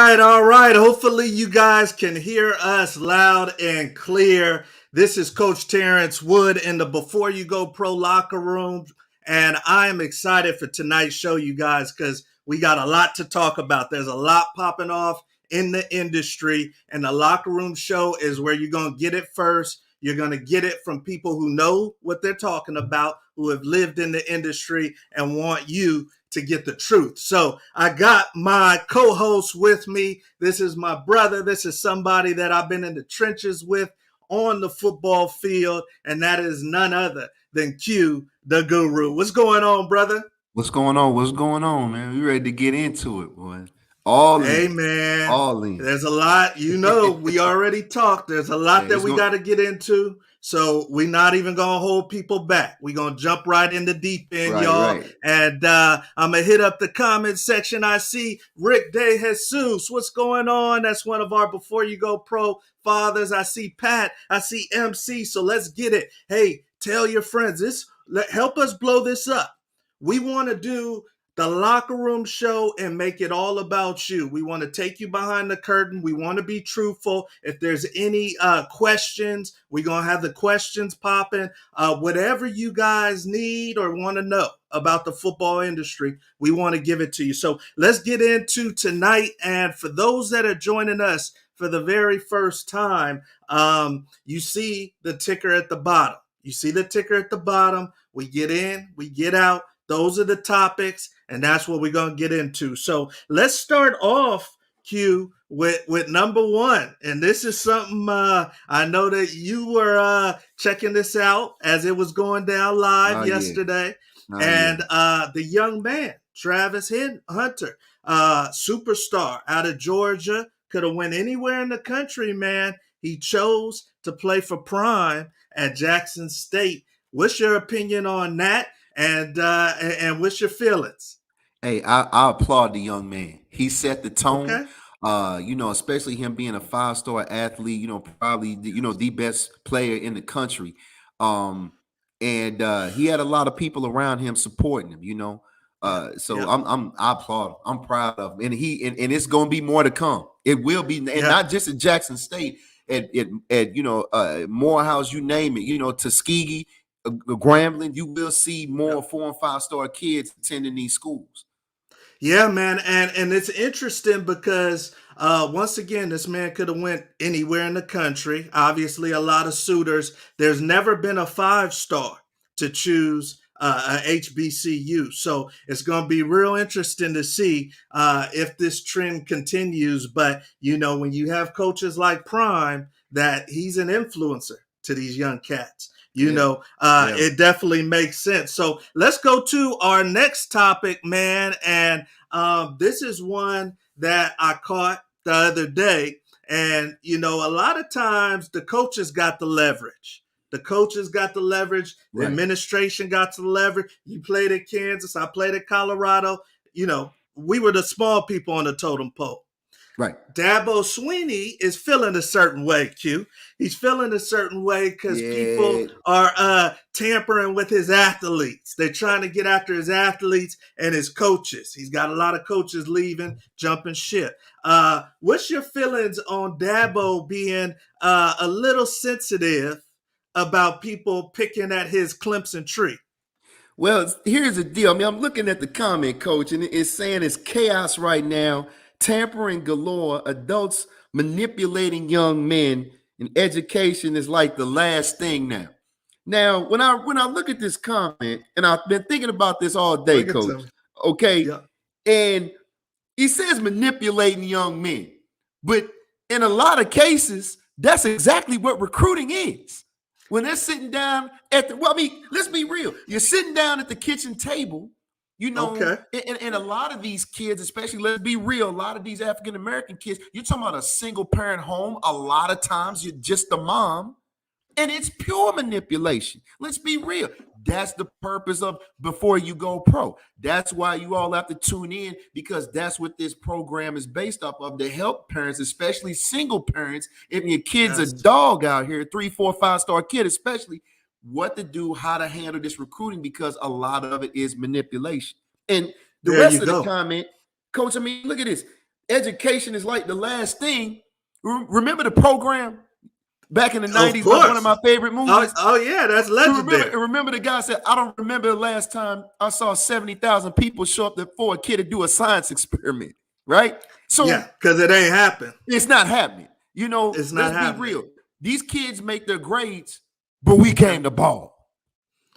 right, all right. Hopefully, you guys can hear us loud and clear. This is Coach Terrence Wood in the Before You Go Pro locker room, and I am excited for tonight's show, you guys, because we got a lot to talk about. There's a lot popping off in the industry, and the locker room show is where you're going to get it first. You're going to get it from people who know what they're talking about, who have lived in the industry and want you to get the truth. So I got my co-host with me. This is my brother. This is somebody that I've been in the trenches with on the football field, and that is none other than Q, the guru. What's going on, brother? What's going on? What's going on, man? We ready to get into it, boy. All Hey, in. man, All in. there's a lot. We already talked. There's a lot that we got to get into. So we're not even going to hold people back. We're going to jump right in the deep end, y'all. Right. And I'm going to hit up the comment section. I see Rick De Jesus. What's going on? That's one of our Before You Go Pro fathers. I see Pat. I see MC. So let's get it. Hey, tell your friends. Help us blow this up. We want to do the locker room show and make it all about you. We want to take you behind the curtain. We want to be truthful. If there's any questions, we're going to have the questions popping. Whatever you guys need or want to know about the football industry, we want to give it to you. So let's get into tonight. And for those that are joining us for the very first time, you see the ticker at the bottom. We get in, we get out. Those are the topics, and that's what we're going to get into. So let's start off, Q, with number one. And this is something I know that you were checking this out as it was going down live yesterday. The young man, Travis Hunter, superstar out of Georgia, could have went anywhere in the country, man. He chose to play for Prime at Jackson State. What's your opinion on that? And what's your feelings? Hey, I applaud the young man. He set the tone. Okay. Especially him being a 5-star athlete, probably the best player in the country. And he had a lot of people around him supporting him, I applaud him. I'm proud of him. And it's gonna be more to come. It will be, and not just at Jackson State, at Morehouse, you name it, Tuskegee, Grambling, you will see more 4- and 5-star kids attending these schools. Yeah, man, and it's interesting because once again, this man could have went anywhere in the country. Obviously, a lot of suitors. There's never been a 5-star to choose a HBCU, so it's going to be real interesting to see if this trend continues. But when you have coaches like Prime, that he's an influencer to these young cats. It definitely makes sense. So let's go to our next topic, man. And this is one that I caught the other day. And, a lot of times the coaches got the leverage. The administration got the leverage. You played at Kansas. I played at Colorado. We were the small people on the totem pole. Right. Dabo Swinney is feeling a certain way, Q. He's feeling a certain way because people are tampering with his athletes. They're trying to get after his athletes and his coaches. He's got a lot of coaches leaving, jumping ship. What's your feelings on Dabo being a little sensitive about people picking at his Clemson tree? Well, here's the deal. I'm looking at the comment, Coach, and it's saying it's chaos right now. Tampering galore, adults manipulating young men, and education is like the last thing now. Now, when I look at this comment, and I've been thinking about this all day, Coach. Okay, yeah. And he says manipulating young men, but in a lot of cases, that's exactly what recruiting is. When they're sitting down let's be real. You're sitting down at the kitchen table. Okay. And a lot of these kids, especially, let's be real, a lot of these African-American kids, you're talking about a single parent home. A lot of times you're just the mom, and it's pure manipulation. Let's be real. That's the purpose of Before You Go Pro. That's why you all have to tune in, because that's what this program is based off of, to help parents, especially single parents. If your kid's a dog out here, 3, 4, 5-star kid, especially, what to do, how to handle this recruiting, because a lot of it is manipulation. And the rest of the comment, Coach, look at this. education is like the last thing. Remember the program back in the Of 90s by one of course. my favorite Oh, movies? oh yeah, that's Remember, legendary. remember the guy said, I don't remember the last time I saw 70,000 people show up for a kid to do a science experiment, right? Yeah, So because it ain't happened. it's not happening. It's not Let's be happening. real. These kids make their grades, but we Okay. came to ball.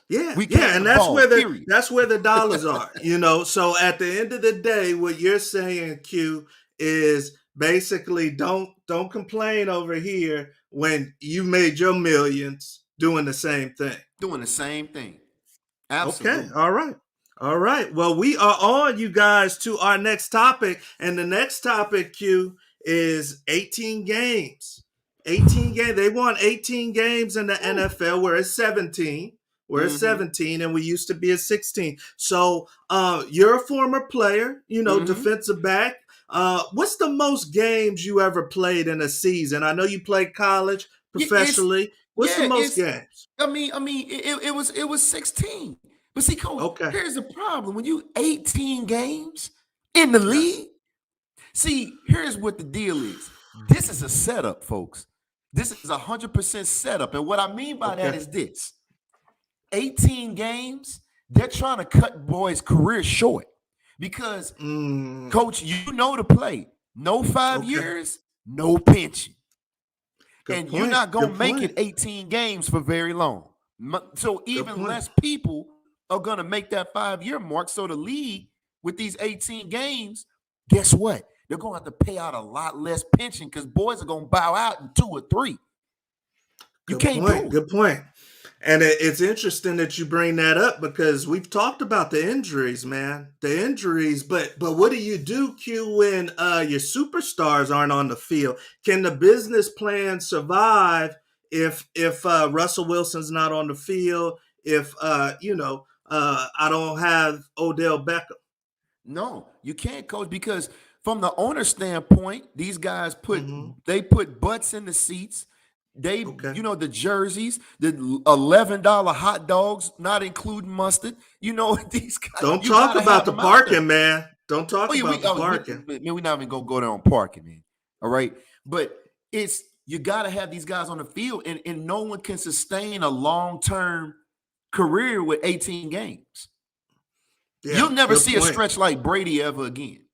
Yeah, We yeah, came to and ball, period. that's where the dollars are, you know. So at the end of the day, what you're saying, Q, is basically don't complain over here when you made your millions doing the same thing. Doing the same thing. Okay, Absolutely. all right. All right. Well, we are on, you guys, to our next topic. And the next topic, Q, is 18 games. 18 games. They won 18 games in the NFL. We're at 17. We're at Mm-hmm. 17, and we used to be at 16. So you're a former player, you know, Mm-hmm. defensive back. What's the most games you ever played in a season? I know you played college It's professionally. What's the yeah, most it's games? it was 16. But see, coach, Okay. here's the problem. When you 18 games in the Yes. league, see, here's what the deal is. This is a setup, folks. This is 100% setup. And what I mean by that Okay. is this: 18 games, they're trying to cut boys' career short. Because, coach, you know the play. No 5 years, no pension. Good And you're point. not going Good to make point. it 18 games for very long. So Good even point. less people are going to make that 5 year mark. So the league with these 18 games, guess what? They're going to have to pay out a lot less pension because boys are going to bow out in 2 or 3. You Good can't point. do it. Good point. And it's interesting that you bring that up because we've talked about the injuries, man. The injuries, but what do you do, Q, when your superstars aren't on the field? Can the business plan survive if Russell Wilson's not on the field? If I don't have Odell Beckham. No, you can't, coach, because from the owner standpoint, these guys Mm-hmm. put butts in the seats. They, Okay. the jerseys, the $11 hot dogs, not including mustard. These guys, Don't you talk gotta about have the them out there. parking, man. Don't Oh talk yeah, about the parking. we're not even gonna go there on parking, man. All right, but it's you gotta have these guys on the field, and no one can sustain a long-term career with 18 games. Yeah, You'll never good see a point. stretch like Brady ever again.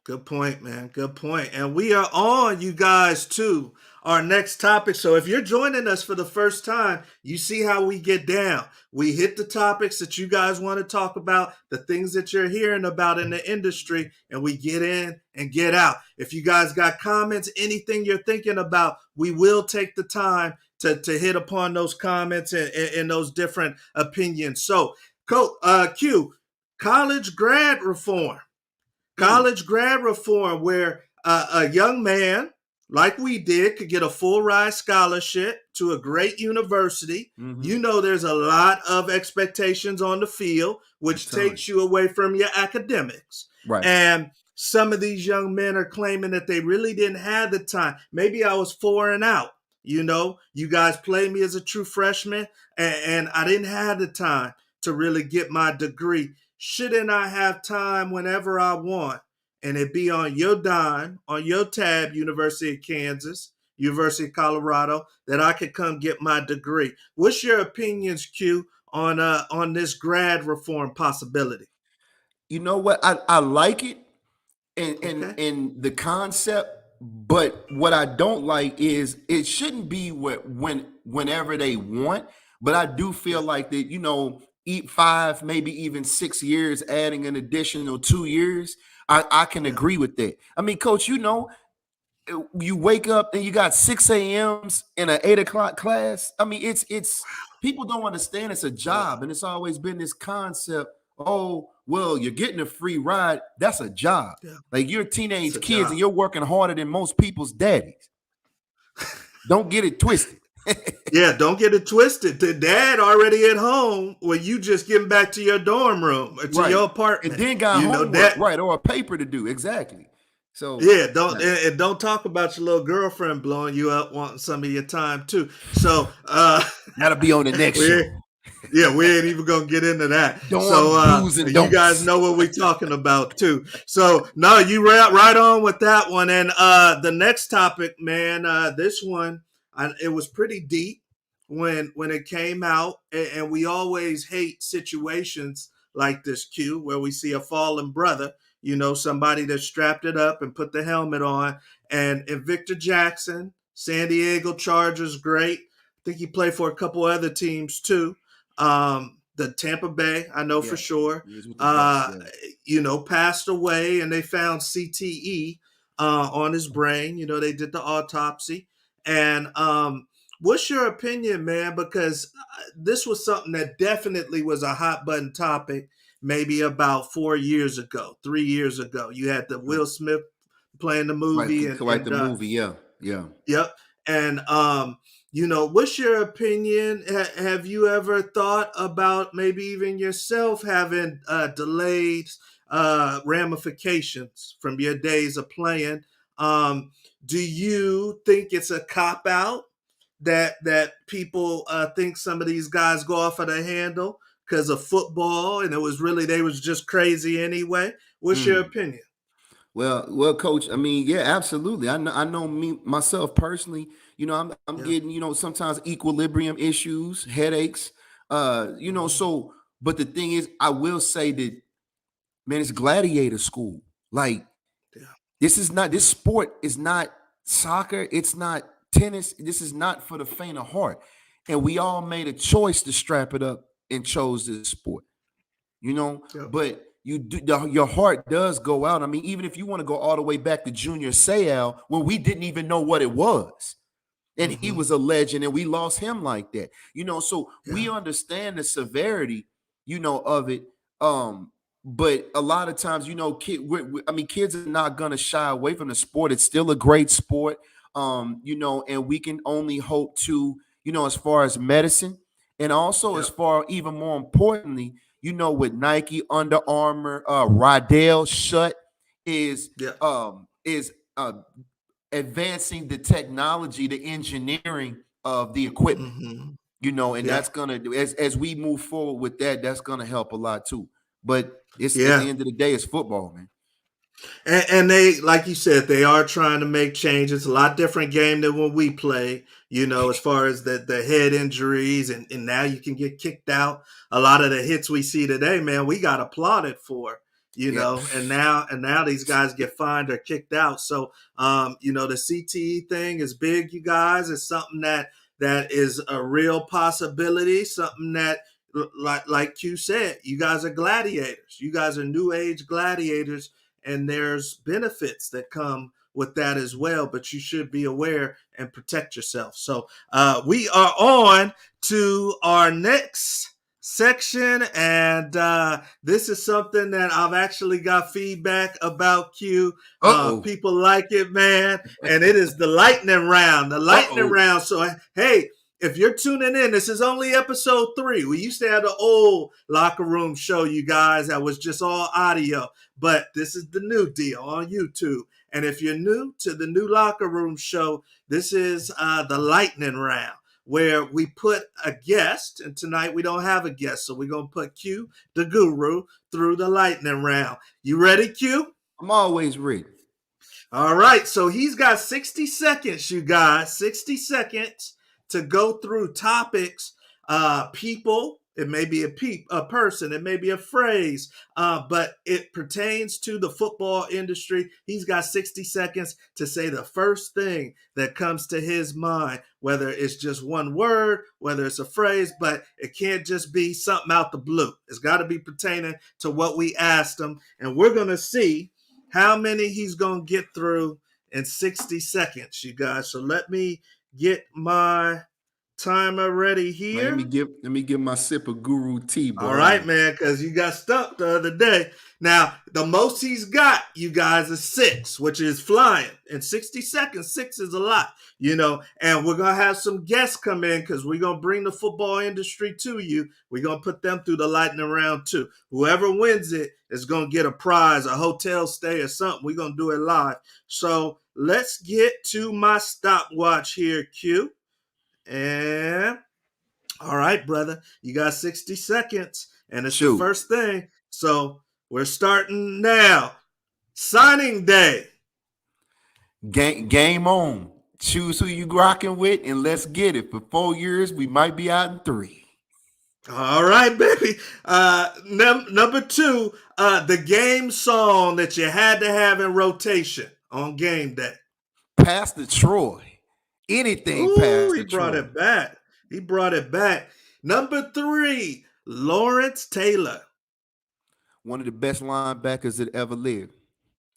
Good point, man. Good point. And we are on, you guys, to our next topic. So if you're joining us for the first time, you see how we get down. We hit the topics that you guys want to talk about, the things that you're hearing about in the industry, and we get in and get out. If you guys got comments, anything you're thinking about, we will take the time to hit upon those comments and those different opinions. So, Q, college grad reform. Mm, College grad reform, where a young man like we did could get a full ride scholarship to a great university. mm-hmm. You know, there's a lot of expectations on the field, A which ton. takes you away from your academics. Right. And some of these young men are claiming that they really didn't have the time. Maybe I was 4 and out. You know, you guys played me as a true freshman, and I didn't have the time to really get my degree. Shouldn't I have time whenever I want? And it be on your dime, on your tab, University of Kansas, University of Colorado, that I could come get my degree. What's your opinions, Q, on this grad reform possibility? You know what? I like it and and Okay. and the concept, but what I don't like is it shouldn't be whenever they want. But I do feel Yeah. like that, eat 5, maybe even 6 years, adding an additional 2 years. I can Yeah. agree with that. I mean, coach, you wake up and you got 6 a.m.s in an 8 o'clock class. I mean, it's people don't understand it's a Yeah. job, and it's always been this concept. Oh, well, you're getting a free ride. That's a job. Yeah. Like you're It's teenage a kids and job. you're working harder than most people's daddies. Don't get it twisted. Yeah, don't get it twisted. The dad already at home when you just getting back to your dorm room or to Right. your And apartment. then got You know homework, that. right, or a paper to do. Exactly. So Yeah, don't yeah, and don't talk about your little girlfriend blowing you up wanting some of your time too. So that'll be on the next we're show. Yeah, we ain't even gonna get into that. So Dorm do's and you guys don'ts. know what we're talking about too. So no, you right on with that one. And the next topic, man, this one, it was pretty deep when it came out, and we always hate situations like this, Q, where we see a fallen brother. Somebody that strapped it up and put the helmet on, and Victor Jackson, San Diego Chargers, great. I think he played for a couple other teams too. The Tampa Bay, I know for Yeah, sure, he was with the Bucks. uh, Yeah. passed away, and they found CTE on his brain. They did the autopsy. And what's your opinion, man? Because this was something that definitely was a hot button topic maybe about 4 years ago, 3 years ago. You had the Right. Will Smith playing the Right. movie, Quite the movie. Yeah. Yeah. yep. And what's your opinion? Have you ever thought about maybe even yourself having delayed ramifications from your days of playing? Do you think it's a cop out that people think some of these guys go off of the handle because of football, and it was really they was just crazy anyway? What's your Mm. opinion? Well, coach. I mean, yeah, absolutely. I know me myself personally. I'm Yeah, getting sometimes equilibrium issues, headaches. hmm So. But the thing is, I will say that, man, it's gladiator school. Like, yeah, this sport is not soccer. It's not tennis. This is not for the faint of heart. And we all made a choice to strap it up and chose this sport. yep, But your heart does go out. I mean, even if you want to go all the way back to Junior Seau, when we didn't even know what it was, and he hmm was a legend, and we lost him like that. So we yeah. understand the severity, of it. But a lot of times, I mean, kids are not gonna shy away from the sport. It's still a great sport. And we can only hope to, as far as medicine, and also as Yep. far, even more importantly, with Nike, Under Armour, Rydell, Shut is Yep. is advancing the technology, the engineering of the equipment, hmm and Yeah. that's gonna, as we move forward with that, that's gonna help a lot too. But it's, at the Yeah. end of the day, it's football, man. And they, like you said, they are trying to make changes. A lot different game than when we play, as far as the head injuries, and now you can get kicked out. A lot of the hits we see today, man, we got applauded for, Yeah. and now these guys get fined or kicked out. So the CTE thing is big, you guys. It's something that is a real possibility, something that like Q said, you guys are gladiators. You guys are new age gladiators, and there's benefits that come with that as well, but you should be aware and protect yourself. So we are on to our next section, and this is something that I've actually got feedback about. Q, Uh-oh. people like it, man, and it is the lightning round, Uh-oh. so hey, if you're tuning in, this is only episode 3. We used to have the old locker room show, you guys, that was just all audio, but this is the new deal on YouTube. And if you're new to the new locker room show, this is the lightning round, where we put a guest, and tonight we don't have a guest, so we're going to put Q, the guru, through the lightning round. You ready, Q? I'm always ready. All right, so he's got 60 seconds, you guys, 60 seconds to go through topics, people. It may be a person, it may be a phrase, but it pertains to the football industry. He's got 60 seconds to say the first thing that comes to his mind, whether it's just one word, whether it's a phrase, but it can't just be something out the blue. It's got to be pertaining to what we asked him, and we're going to see how many he's going to get through in 60 seconds, you guys. So let me get my timer ready Man, let me here. give let me give my sip of Guru tea, All boy. right, man, because you got stumped the other day. Now, the most he's got, you guys, is 6, which is flying. In 60 seconds, 6 is a lot, and we're going to have some guests come in because we're going to bring the football industry to you. We're going to put them through the lightning round, too. Whoever wins it is going to get a prize, a hotel stay, or something. We're going to do it live. So let's get to my stopwatch here, Q. And All right, brother. You got 60 seconds, and it's the Shoot. first thing. So we're starting now. Signing day. Game on. Choose who you rocking with, and let's get it. For 4 years, we might be out in 3. All right, baby. Number two, the game song that you had to have in rotation on game day. Pastor Troy. Anything Ooh, he Pastor brought Troy. it back. He brought it back. Number three, Lawrence Taylor. One of the best linebackers that ever lived.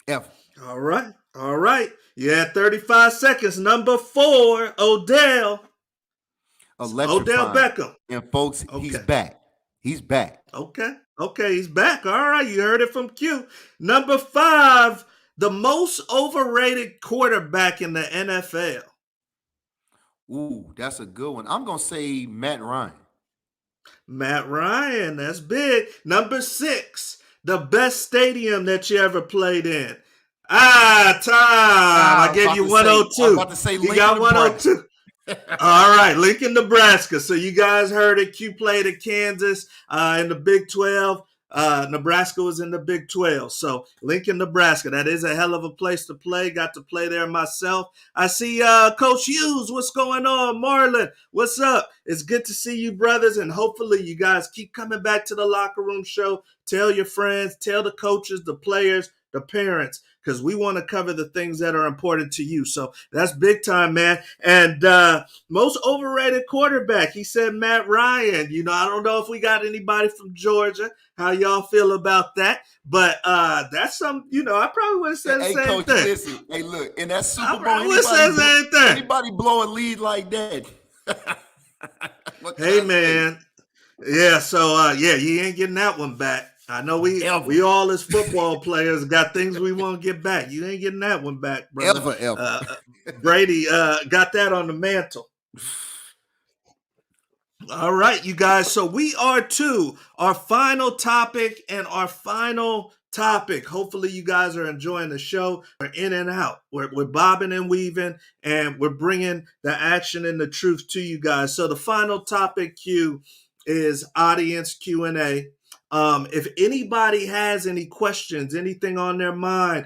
Ever. All right. All right. You had 35 seconds. Number four, Odell. It's Odell Electrifying. Beckham. And folks, he's Okay. back. He's back. Okay. Okay. He's back. All right. You heard it from Q. Number five, the most overrated quarterback in the NFL. Ooh, that's a good one. I'm gonna say Matt Ryan. Matt Ryan. That's big. Number six, the best stadium that you ever played in. Time. I gave you I was 102. about to say You Lincoln, got Nebraska. 102. All right, Lincoln, Nebraska. So you guys heard it. Q played at Kansas in the Big 12. Nebraska was in the Big 12. So Lincoln, Nebraska. That is a hell of a place to play. Got to play there myself. I see Coach Hughes. What's going on? Marlon, what's up? It's good to see you, brothers. And hopefully you guys keep coming back to the locker room show. Tell your friends, tell the coaches, the players, the parents, because we want to cover the things that are important to you. So that's big time, man. And most overrated quarterback, he said Matt Ryan. You know, I don't know if we got anybody from Georgia. How y'all feel about that? But that's some, you know, I probably would have said the Hey, same coach, thing. listen. Hey, look, in that I Super Bowl, probably would have said the same thing. anybody blow a lead like that? What can Hey, I say? man. Yeah, so yeah, you ain't getting that one back. I know Ever, we all as football players got things we want to get back. You ain't getting that one back, brother. ever. Brady got that on the mantle. All right, you guys. So we are to our final topic and our final topic. Hopefully, you guys are enjoying the show. We're in and out. We're bobbing and weaving, and we're bringing the action and the truth to you guys. So the final topic, Q, is audience Q&A. If anybody has any questions, anything on their mind,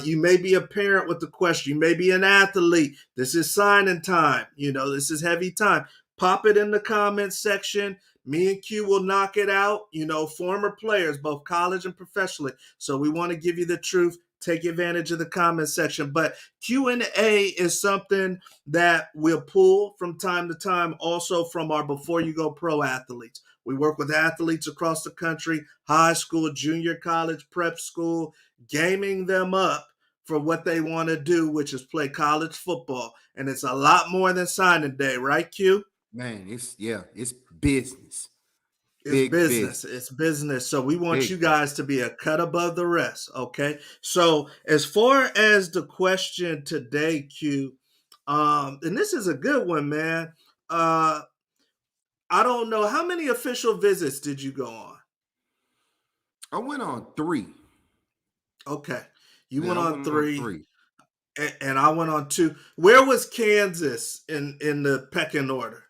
you may be a parent with the question. You may be an athlete. This is signing time. You know, this is heavy time. Pop it in the comments section. Me and Q will knock it out. You know, former players, both college and professionally. So we want to give you the truth. Take advantage of the comment section. But Q&A is something that we'll pull from time to time, also from our Before You Go Pro athletes. We work with athletes across the country, high school, junior college, prep school, gaming them up for what they want to do, which is play college football. And it's a lot more than signing day, right, Q? Man, it's business. It's Big business. business. It's business. So we want you Big business. guys to be a cut above the rest. Okay. So as far as the question today, Q, and this is a good one, man. Uh, I don't know how many official visits did you go on? I went on 3. Okay, you Yeah, went I on went on three, 3. and I went on two. Where was Kansas in the pecking order?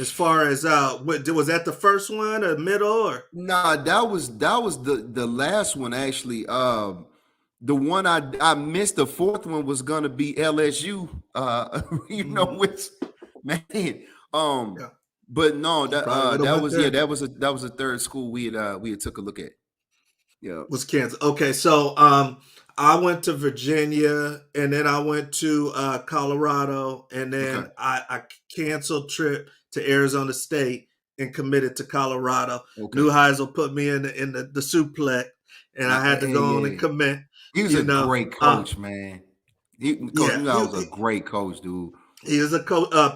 As far as was that the first one, or middle, or Nah, that was the last one actually. The one I missed, the fourth one was gonna be LSU. mm-hmm. Which man. Um, Yeah, but no, you probably would have went there. that was a third school we had took a look at. Yeah. Was Kansas. Okay, so I went to Virginia, and then I went to Colorado, and Okay. then I canceled trip to Arizona State and committed to Colorado. Okay. Neuheisel put me in the suplex, and I had to Hey, go on and yeah. commit. He was You a know, great coach, man. Coach yeah, Newhouse was a great coach, dude. he is a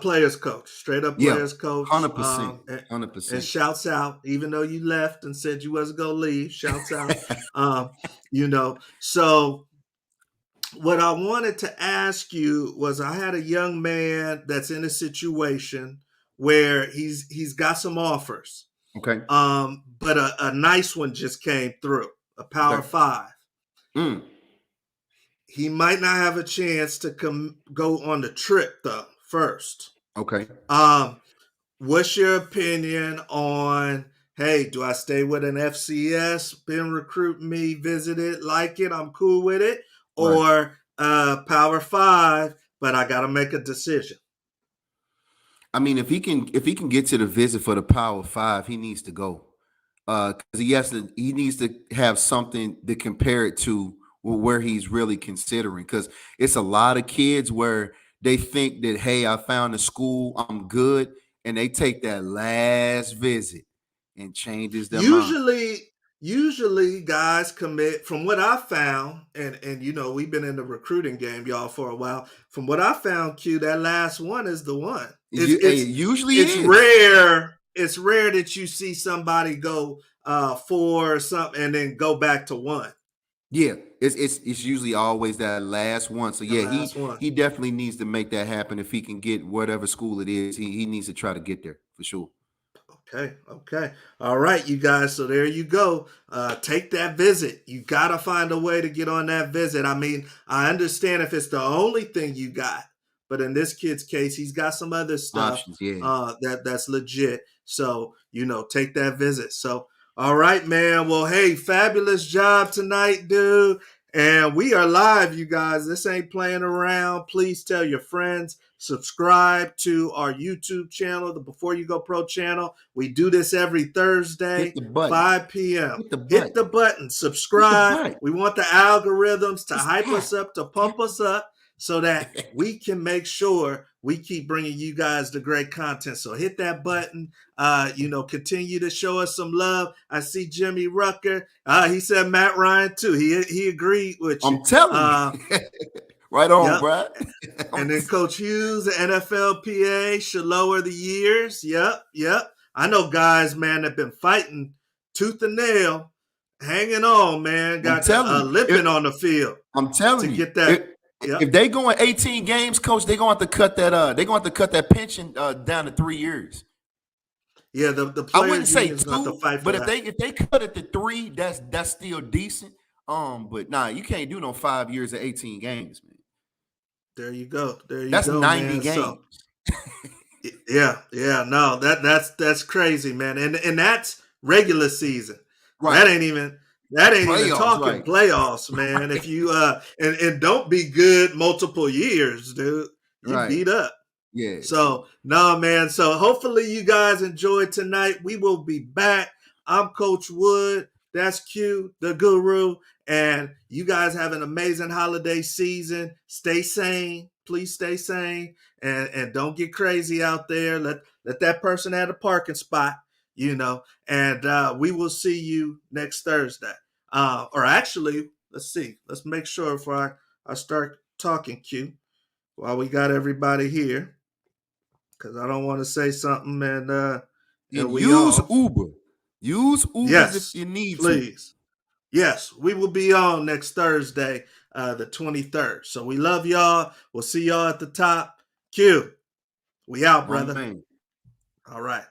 players coach, straight up Yeah, players coach. 100%, And 100%. shouts out, even though you left and said you wasn't gonna leave. Shouts out, you know. So what I wanted to ask you was, I had a young man that's in a situation where he's got some offers, Okay. but a nice one just came through, a Power Okay. Five. Mm, He might not have a chance to go on the trip though first. okay. Um, what's your opinion on, hey, do I stay with an FCS, been recruiting me, visited, like it, I'm cool with it, Right. or Power Five, but I got to make a decision? I mean, if he can get to the visit for the Power Five, he needs to go. Because he needs to have something to compare it to where he's really considering. Because it's a lot of kids where they think that, hey, I found a school, I'm good, and they take that last visit and changes their mind. Usually guys commit, from what I found, and we've been in the recruiting game, y'all, for a while. From what I found, Q, that last one is the one. It's It it's usually it's is. rare. It's rare that you see somebody go four or something and then go back to one. Yeah, it's usually always that last one. So The yeah, he last one. he definitely needs to make that happen if he can get whatever school it is. He needs to try to get there for sure. Okay, okay. All right, you guys. So there you go. Take that visit. You got to find a way to get on that visit. I mean, I understand if it's the only thing you got, but in this kid's case, he's got some other stuff Options, yeah. that's legit. So, take that visit. So, all right, man. Well, hey, fabulous job tonight, dude. And we are live, you guys. This ain't playing around. Please tell your friends. Subscribe to our YouTube channel, the Before You Go Pro channel. We do this every Hit Thursday, the button. 5 p.m. Hit the Hit the button. button, Hit the subscribe. button. We want the algorithms to It's hype us hot. up, to pump us up, so that we can make sure we keep bringing you guys the great content. So hit that button. Continue to show us some love. I see Jimmy Rucker. He said Matt Ryan too. He agreed with you. I'm telling you. Right on, Yep. bro. And then Coach Hughes, the NFLPA, should lower the years. Yep, yep. I know guys, man, that been fighting tooth and nail, hanging on, man, I'm got telling you. limping on the field I'm to telling you. get that. If Yep. they going 18 games, coach, they're gonna have to cut that they're gonna have to cut that pension down to 3 years. Yeah, the I wouldn't players' say union is going to have to two, fight for but if that. they cut it to three, that's still decent. But nah, you can't do no 5 years of 18 games, man. There you go. There you That's go, 90 man. So games. yeah, no, that's crazy, man. And that's regular season. Right. That ain't even Playoffs, talking right. playoffs, man. If you and don't be good multiple years, dude. You Right. beat up. Yeah. So So no, man. So hopefully you guys enjoyed tonight. We will be back. I'm Coach Wood. That's Q, the guru. And you guys have an amazing holiday season. Stay sane. Please stay sane. And don't get crazy out there. Let that person at a parking spot, And we will see you next Thursday. Or actually, let's see. Let's make sure before I start talking, Q, while we got everybody here, because I don't want to say something and and we use off. Uber. Use Ubers if Yes, you need to. please. Yes, we will be on next Thursday, the 23rd. So we love y'all. We'll see y'all at the top. Q, we out, My brother. man. All right.